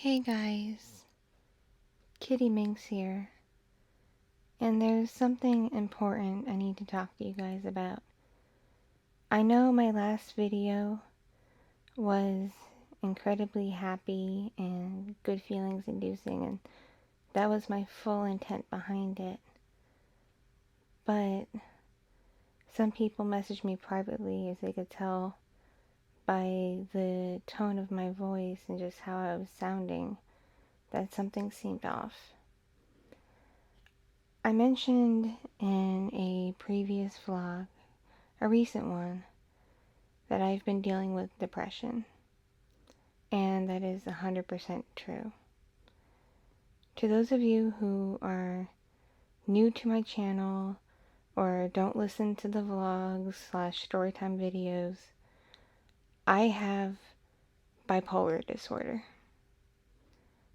Hey guys, Kitti Minx here, and there's something important I need to talk to you guys about. I know my last video was incredibly happy and good feelings inducing, and that was my full intent behind it. But some people messaged me privately, as they could tell by the tone of my voice and just how I was sounding, that something seemed off. I mentioned in a previous vlog, a recent one, that I've been dealing with depression, and that is 100% true. To those of you who are new to my channel or don't listen to the vlogs / storytime videos, I have bipolar disorder.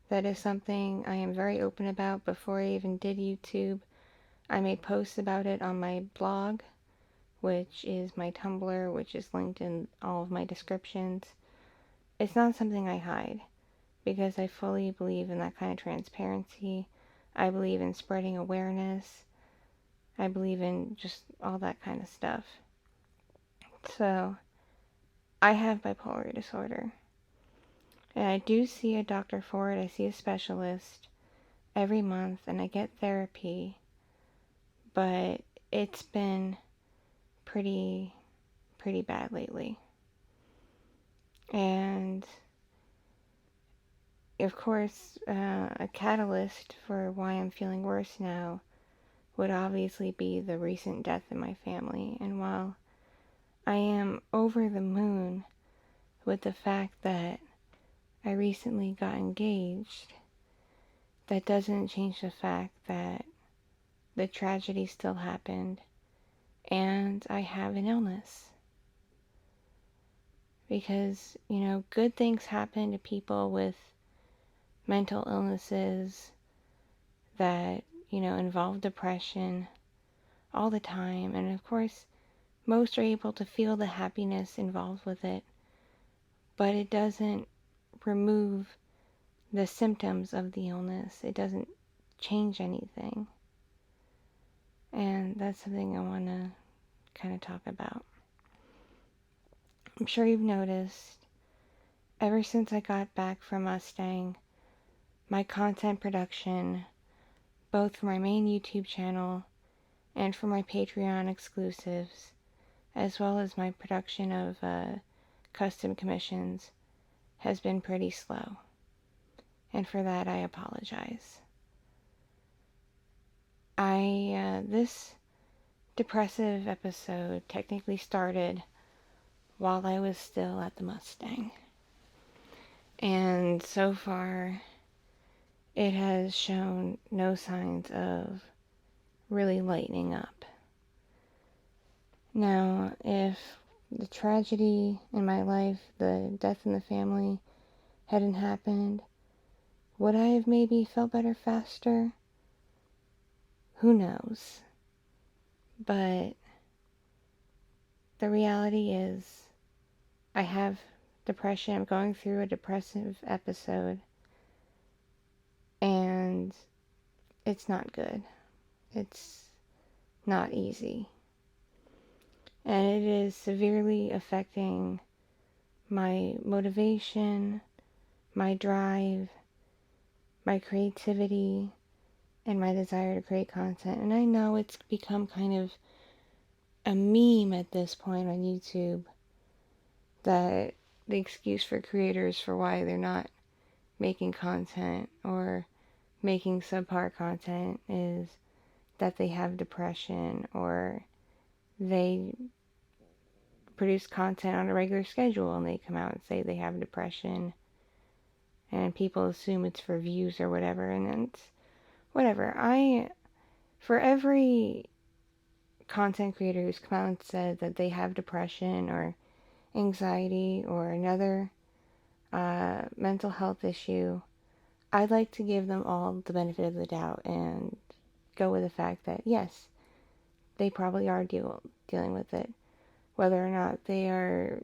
That is something I am very open about. Before I even did YouTube, I made posts about it on my blog, which is my Tumblr, which is linked in all of my descriptions. It's not something I hide, because I fully believe in that kind of transparency. I believe in spreading awareness. I believe in just all that kind of stuff. So, I have bipolar disorder. And I do see a doctor for it. I see a specialist every month, and I get therapy. But it's been pretty bad lately. And of course, a catalyst for why I'm feeling worse now would obviously be the recent death in my family. And while I am over the moon with the fact that I recently got engaged, that doesn't change the fact that the tragedy still happened and I have an illness. Because, good things happen to people with mental illnesses that, involve depression all the time. And of course, most are able to feel the happiness involved with it, but it doesn't remove the symptoms of the illness. It doesn't change anything. And that's something I want to kind of talk about. I'm sure you've noticed, ever since I got back from Mustang, my content production, both for my main YouTube channel and for my Patreon exclusives, as well as my production of custom commissions, has been pretty slow. And for that, I apologize. This depressive episode technically started while I was still at the Mustang. And so far, it has shown no signs of really lightening up. Now, if the tragedy in my life, the death in the family, hadn't happened, would I have maybe felt better faster? Who knows? But the reality is, I have depression. I'm going through a depressive episode, and it's not good. It's not easy. And it is severely affecting my motivation, my drive, my creativity, and my desire to create content. And I know it's become kind of a meme at this point on YouTube, that the excuse for creators for why they're not making content or making subpar content is that they have depression, or they produce content on a regular schedule and they come out and say they have depression, and people assume it's for views or whatever. And it's whatever. For every content creator who's come out and said that they have depression or anxiety or another mental health issue, I'd like to give them all the benefit of the doubt and go with the fact that yes, they probably are dealing with it. Whether or not they are,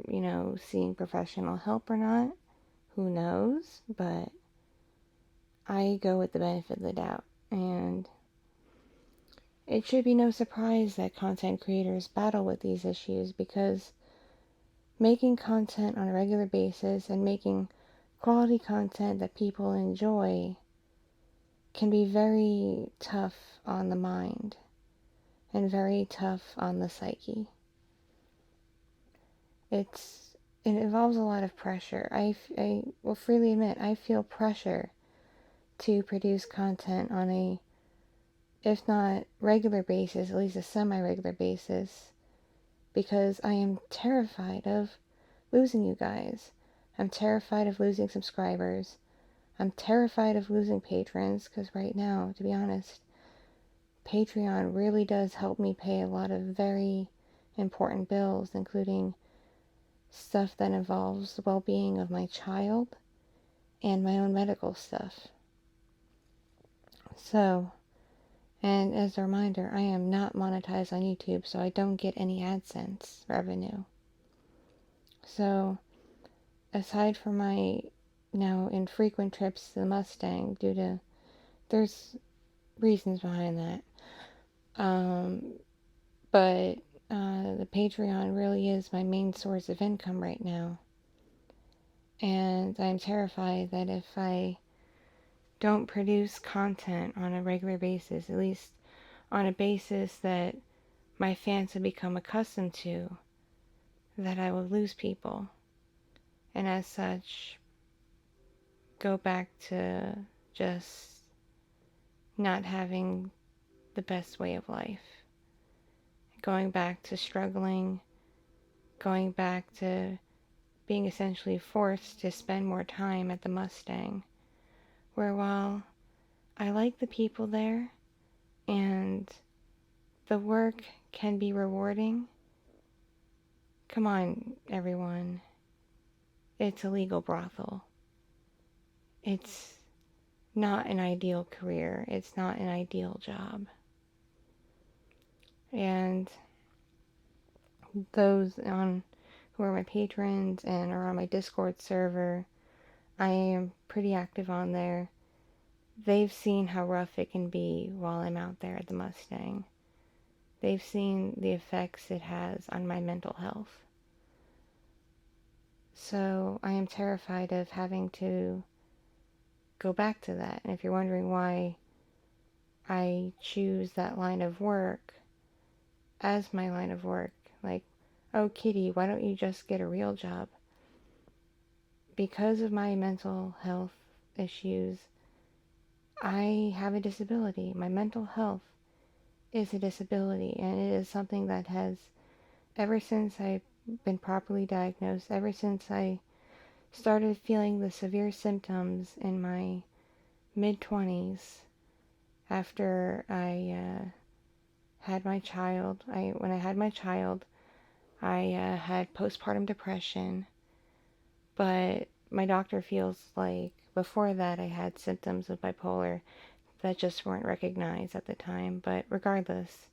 seeing professional help or not, who knows? But I go with the benefit of the doubt, and it should be no surprise that content creators battle with these issues, because making content on a regular basis and making quality content that people enjoy can be very tough on the mind and very tough on the psyche. It involves a lot of pressure. I will freely admit, I feel pressure to produce content on a, if not regular basis, at least a semi-regular basis, because I am terrified of losing you guys. I'm terrified of losing subscribers. I'm terrified of losing patrons, because right now, to be honest, Patreon really does help me pay a lot of very important bills, including stuff that involves the well-being of my child and my own medical stuff. So, and as a reminder, I am not monetized on YouTube, so I don't get any AdSense revenue. So, aside from my now infrequent trips to the Mustang, there's reasons behind that. But the Patreon really is my main source of income right now. And I'm terrified that if I don't produce content on a regular basis, at least on a basis that my fans have become accustomed to, that I will lose people. And as such, go back to just not having the best way of life. Going back to struggling, going back to being essentially forced to spend more time at the Mustang, where while I like the people there and the work can be rewarding, come on, everyone, it's a legal brothel. It's not an ideal career. It's not an ideal job. And those who are my patrons and are on my Discord server, I am pretty active on there. They've seen how rough it can be while I'm out there at the Mustang. They've seen the effects it has on my mental health. So I am terrified of having to go back to that. And if you're wondering why I choose that line of work as my line of work, like, oh, Kitti, why don't you just get a real job? Because of my mental health issues, I have a disability. My mental health is a disability, and it is something that has, ever since I've been properly diagnosed, ever since I started feeling the severe symptoms in my mid-20s after I had my child. When I had my child, I had postpartum depression, but my doctor feels like before that I had symptoms of bipolar that just weren't recognized at the time. But regardless,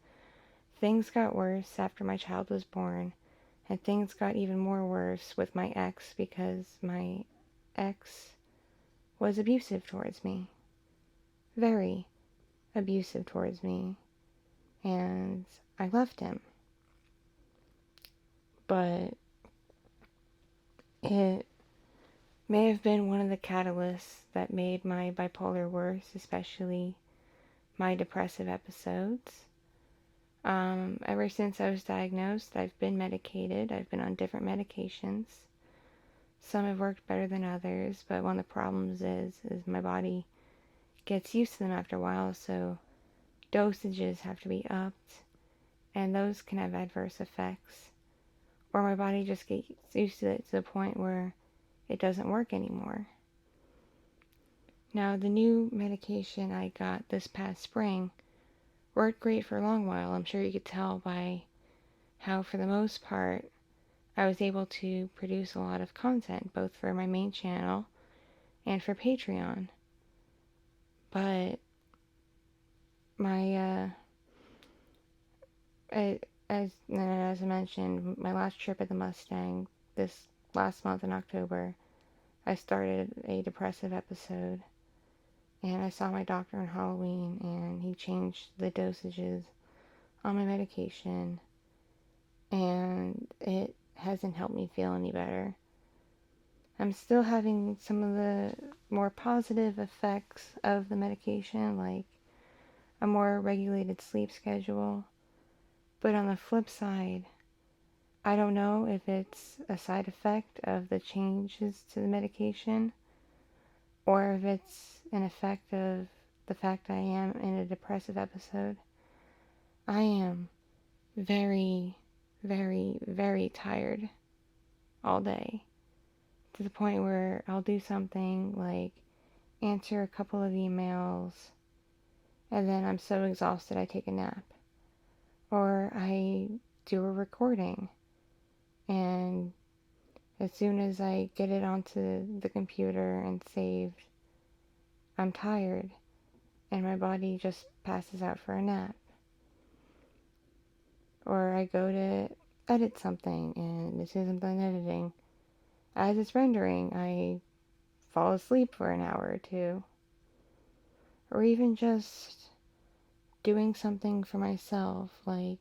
things got worse after my child was born, and things got even more worse with my ex, because my ex was abusive towards me. Very abusive towards me. And I left him. But it may have been one of the catalysts that made my bipolar worse, especially my depressive episodes. Ever since I was diagnosed, I've been medicated. I've been on different medications. Some have worked better than others, but one of the problems is my body gets used to them after a while, so dosages have to be upped, and those can have adverse effects. Or my body just gets used to it to the point where it doesn't work anymore. Now, the new medication I got this past spring worked great for a long while. I'm sure you could tell by how, for the most part, I was able to produce a lot of content, both for my main channel and for Patreon. But my, as I mentioned, my last trip at the Mustang this last month in October, I started a depressive episode. And I saw my doctor on Halloween, and he changed the dosages on my medication, and it hasn't helped me feel any better. I'm still having some of the more positive effects of the medication, like a more regulated sleep schedule. But on the flip side, I don't know if it's a side effect of the changes to the medication or if it's an effect of the fact I am in a depressive episode. I am very, very, very tired all day, to the point where I'll do something like answer a couple of emails, and then I'm so exhausted I take a nap. Or I do a recording, and as soon as I get it onto the computer and saved, I'm tired, and my body just passes out for a nap. Or I go to edit something, and as soon as I'm done editing, as it's rendering, I fall asleep for an hour or two. Or even just doing something for myself, like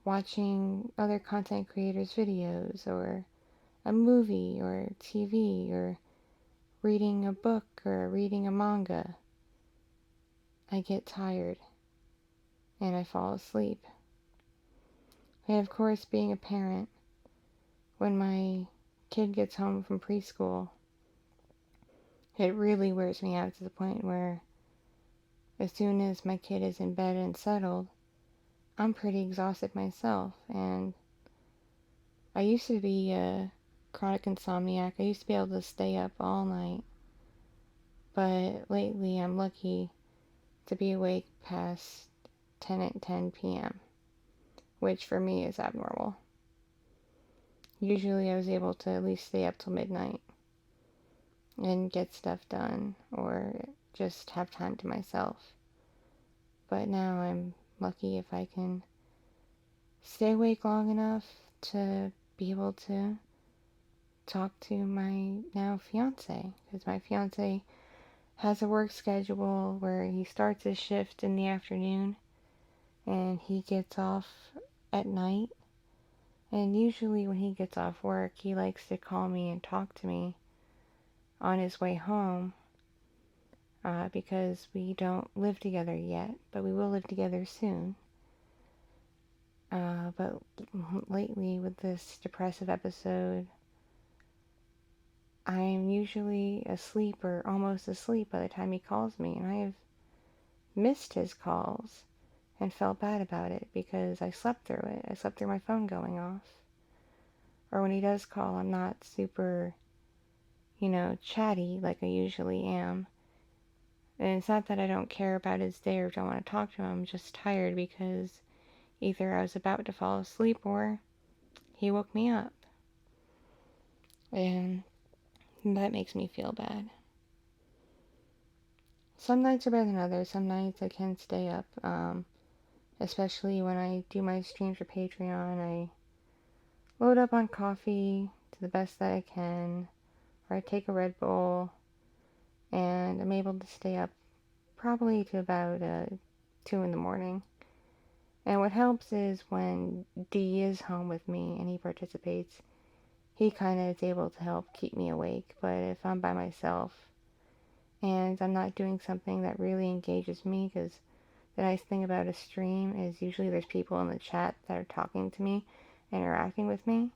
watching other content creators' videos, or a movie, or TV, or reading a book, or reading a manga. I get tired, and I fall asleep. And of course, being a parent, when my kid gets home from preschool, it really wears me out to the point where as soon as my kid is in bed and settled, I'm pretty exhausted myself. And I used to be a chronic insomniac. I used to be able to stay up all night. But lately I'm lucky to be awake past 10 p.m., which for me is abnormal. Usually I was able to at least stay up till midnight and get stuff done or just have time to myself. But now I'm lucky if I can stay awake long enough to be able to talk to my now fiance, because my fiance has a work schedule where he starts his shift in the afternoon and he gets off at night. And usually when he gets off work, he likes to call me and talk to me on his way home, because we don't live together yet, but we will live together soon. But lately with this depressive episode, I'm usually asleep or almost asleep by the time he calls me, and I have missed his calls and felt bad about it because I slept through it. I slept through my phone going off. Or when he does call, I'm not super, chatty like I usually am. And it's not that I don't care about his day or don't want to talk to him. I'm just tired because either I was about to fall asleep or he woke me up. And that makes me feel bad. Some nights are better than others. Some nights I can stay up, especially when I do my streams for Patreon. I load up on coffee to the best that I can, or I take a Red Bull, and I'm able to stay up probably to about 2 in the morning. And what helps is when D is home with me and he participates, he kind of is able to help keep me awake. But if I'm by myself and I'm not doing something that really engages me, because the nice thing about a stream is usually there's people in the chat that are talking to me, interacting with me,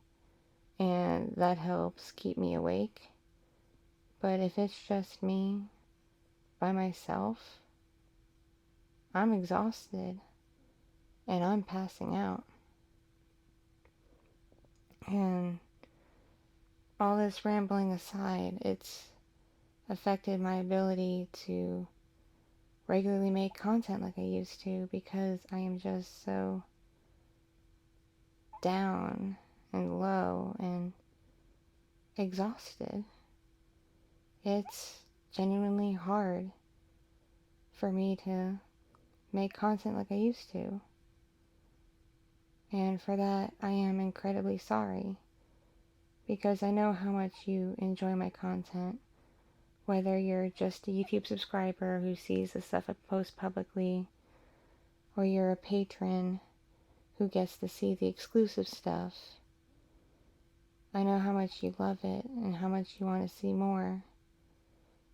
and that helps keep me awake. But if it's just me by myself, I'm exhausted and I'm passing out. And all this rambling aside, it's affected my ability to regularly make content like I used to, because I am just so down and low and exhausted. It's genuinely hard for me to make content like I used to. And for that, I am incredibly sorry, because I know how much you enjoy my content, Whether you're just a YouTube subscriber who sees the stuff I post publicly, or you're a patron who gets to see the exclusive stuff, I know how much you love it and how much you want to see more.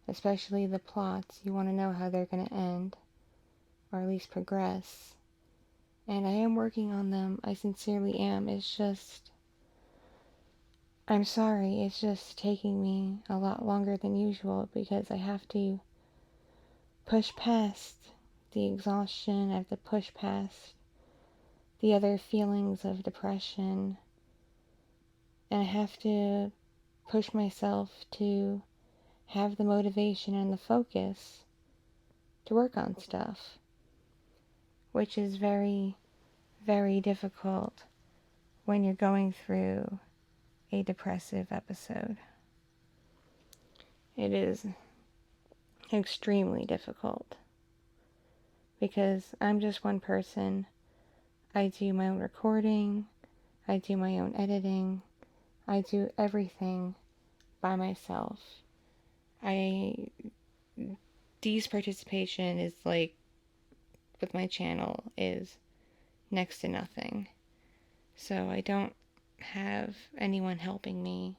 Especially the plots. You want to know how they're going to end, or at least progress. And I am working on them. I sincerely am. It's just, I'm sorry, it's just taking me a lot longer than usual because I have to push past the exhaustion. I have to push past the other feelings of depression. And I have to push myself to have the motivation and the focus to work on stuff, which is very, very difficult when you're going through a depressive episode. It is extremely difficult because I'm just one person. I do my own recording, I do my own editing, I do everything by myself. Dee's participation is like, with my channel, is next to nothing. So I don't have anyone helping me.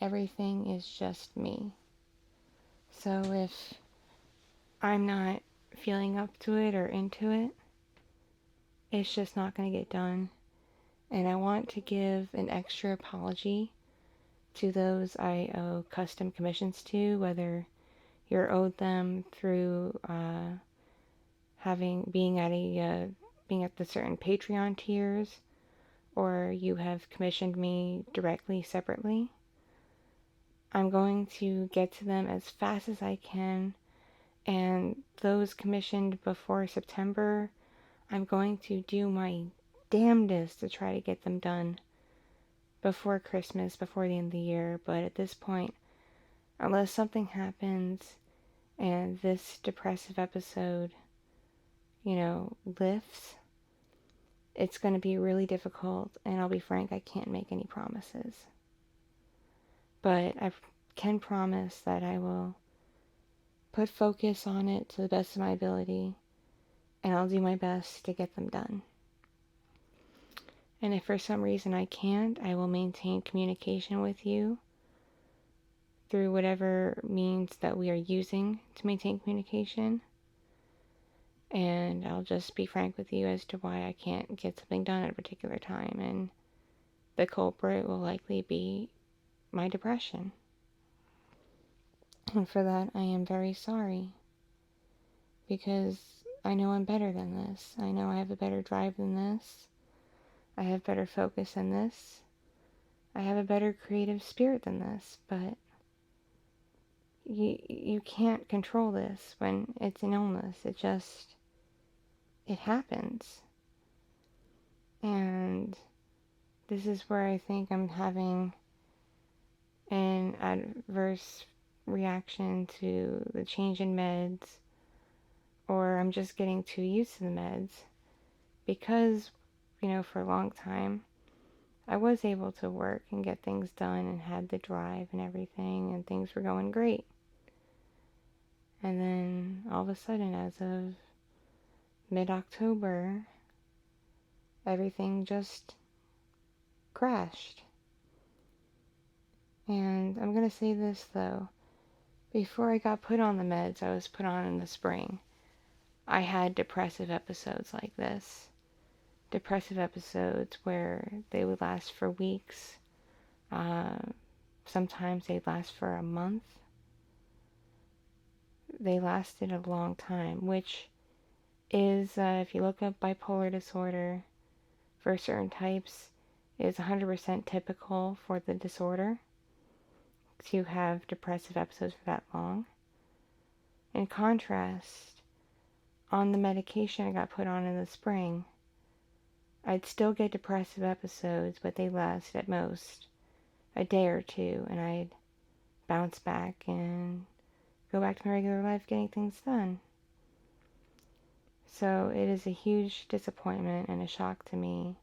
Everything is just me. So if I'm not feeling up to it or into it, it's just not going to get done. And I want to give an extra apology to those I owe custom commissions to, whether you're owed them through being at the certain Patreon tiers, or you have commissioned me directly separately. I'm going to get to them as fast as I can, and those commissioned before September, I'm going to do my damnedest to try to get them done before Christmas, before the end of the year. But at this point, unless something happens and this depressive episode, lifts, it's going to be really difficult, and I'll be frank, I can't make any promises. But I can promise that I will put focus on it to the best of my ability, and I'll do my best to get them done. And if for some reason I can't, I will maintain communication with you through whatever means that we are using to maintain communication. And I'll just be frank with you as to why I can't get something done at a particular time. And the culprit will likely be my depression. And for that, I am very sorry. Because I know I'm better than this. I know I have a better drive than this. I have better focus than this. I have a better creative spirit than this. But you can't control this when it's an illness. It happens. And this is where I think I'm having an adverse reaction to the change in meds, or I'm just getting too used to the meds, because, for a long time, I was able to work and get things done and had the drive and everything, and things were going great. And then, all of a sudden, as of mid-October, everything just crashed. And I'm going to say this, though. Before I got put on the meds I was put on in the spring, I had depressive episodes like this. Depressive episodes where they would last for weeks. Sometimes they'd last for a month. They lasted a long time, which is, if you look up bipolar disorder for certain types, is 100% typical for the disorder to have depressive episodes for that long. In contrast, on the medication I got put on in the spring, I'd still get depressive episodes, but they last at most a day or two, and I'd bounce back and go back to my regular life getting things done. So it is a huge disappointment and a shock to me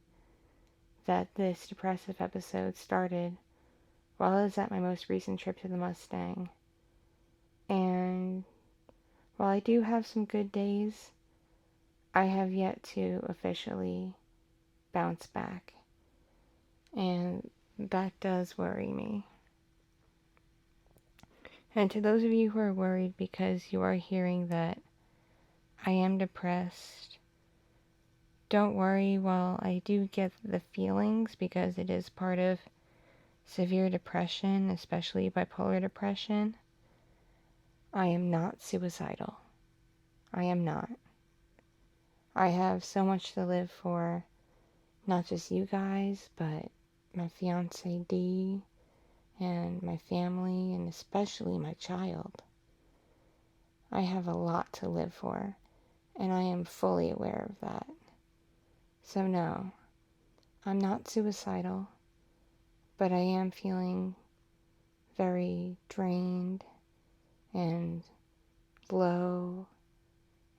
that this depressive episode started while I was at my most recent trip to the Mustang. And while I do have some good days, I have yet to officially bounce back. And that does worry me. And to those of you who are worried because you are hearing that I am depressed, don't worry. While I do get the feelings because it is part of severe depression, especially bipolar depression, I am not suicidal. I am not. I have so much to live for, not just you guys, but my fiance D and my family, and especially my child. I have a lot to live for, and I am fully aware of that. So no, I'm not suicidal, but I am feeling very drained and low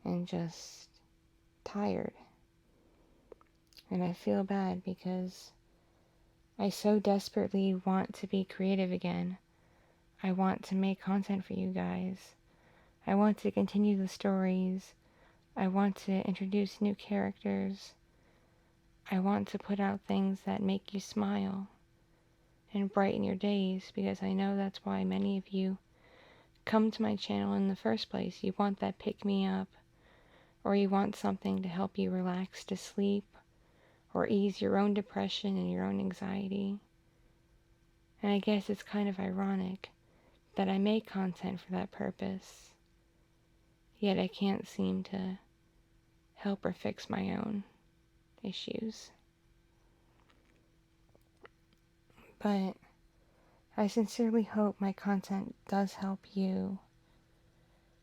and just tired. And I feel bad because I so desperately want to be creative again. I want to make content for you guys. I want to continue the stories. I want to introduce new characters. I want to put out things that make you smile and brighten your days, because I know that's why many of you come to my channel in the first place. You want that pick-me-up, or you want something to help you relax to sleep, or ease your own depression and your own anxiety. And I guess it's kind of ironic that I make content for that purpose, yet I can't seem to help or fix my own issues. But I sincerely hope my content does help you.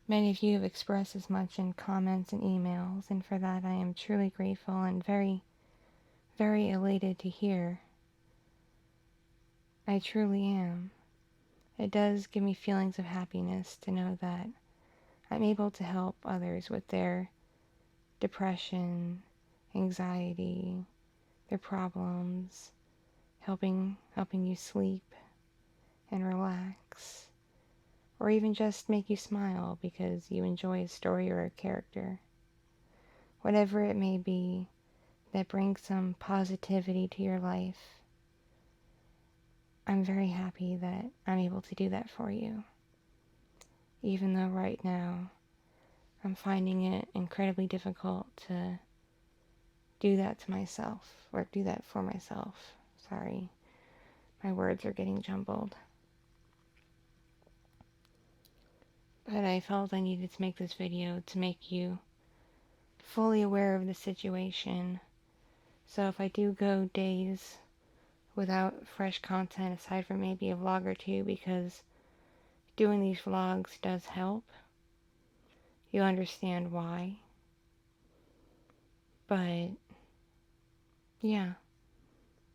Many of you have expressed as much in comments and emails, and for that I am truly grateful and very, very elated to hear. I truly am. It does give me feelings of happiness to know that I'm able to help others with their depression, anxiety, their problems, helping you sleep and relax, or even just make you smile because you enjoy a story or a character. Whatever it may be that brings some positivity to your life, I'm very happy that I'm able to do that for you. Even though right now I'm finding it incredibly difficult to do that to myself, or do that for myself. Sorry, my words are getting jumbled. But I felt I needed to make this video to make you fully aware of the situation. So if I do go days without fresh content, aside from maybe a vlog or two, because doing these vlogs does help, you'll understand why. But yeah,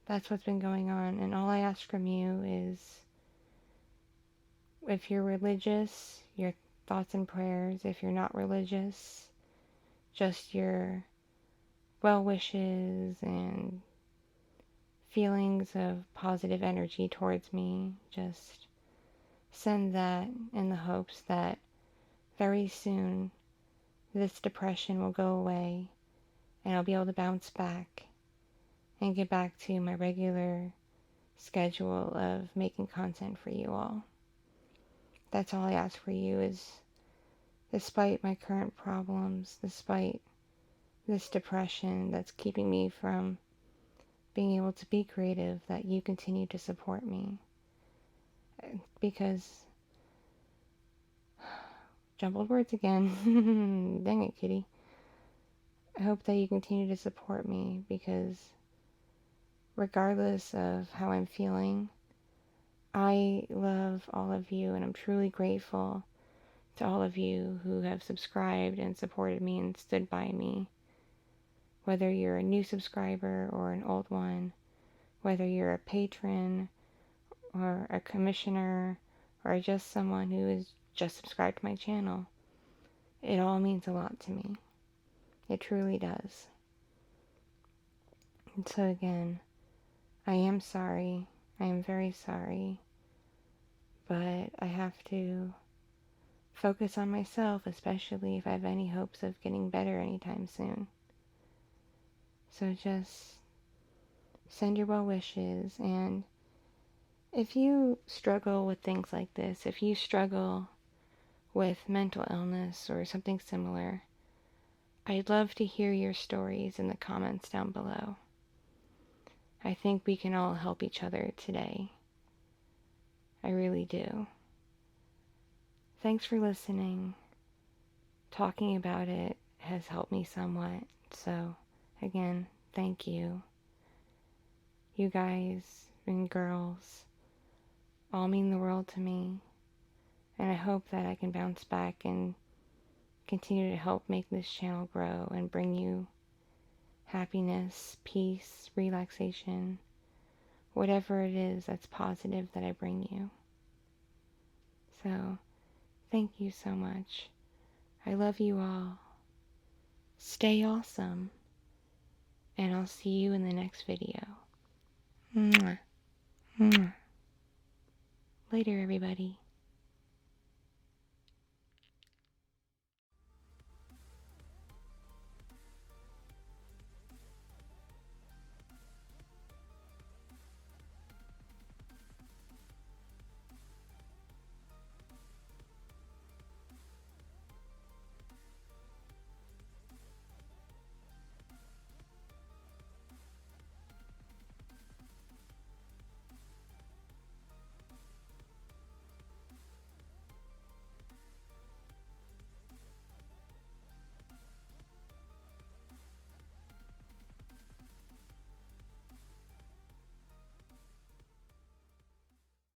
that's what's been going on. And all I ask from you is, if you're religious, your thoughts and prayers. If you're not religious, just your well wishes and feelings of positive energy towards me. Just send that in the hopes that very soon this depression will go away and I'll be able to bounce back and get back to my regular schedule of making content for you all. That's all I ask for you is, despite my current problems, despite this depression that's keeping me from being able to be creative, that you continue to support me. Because, jumbled words again, dang it, Kitty. I hope that you continue to support me, because regardless of how I'm feeling, I love all of you, and I'm truly grateful to all of you who have subscribed and supported me and stood by me. Whether you're a new subscriber or an old one, whether you're a patron or a commissioner or just someone who is just subscribed to my channel, it all means a lot to me. It truly does. And so again, I am sorry. I am very sorry. But I have to focus on myself, especially if I have any hopes of getting better anytime soon. So just send your well wishes, and if you struggle with things like this, if you struggle with mental illness or something similar, I'd love to hear your stories in the comments down below. I think we can all help each other today. I really do. Thanks for listening. Talking about it has helped me somewhat, so again, thank you. You guys and girls all mean the world to me, and I hope that I can bounce back and continue to help make this channel grow and bring you happiness, peace, relaxation, whatever it is that's positive that I bring you. So, thank you so much. I love you all. Stay awesome, and I'll see you in the next video. Mwah. Mwah. Later, everybody.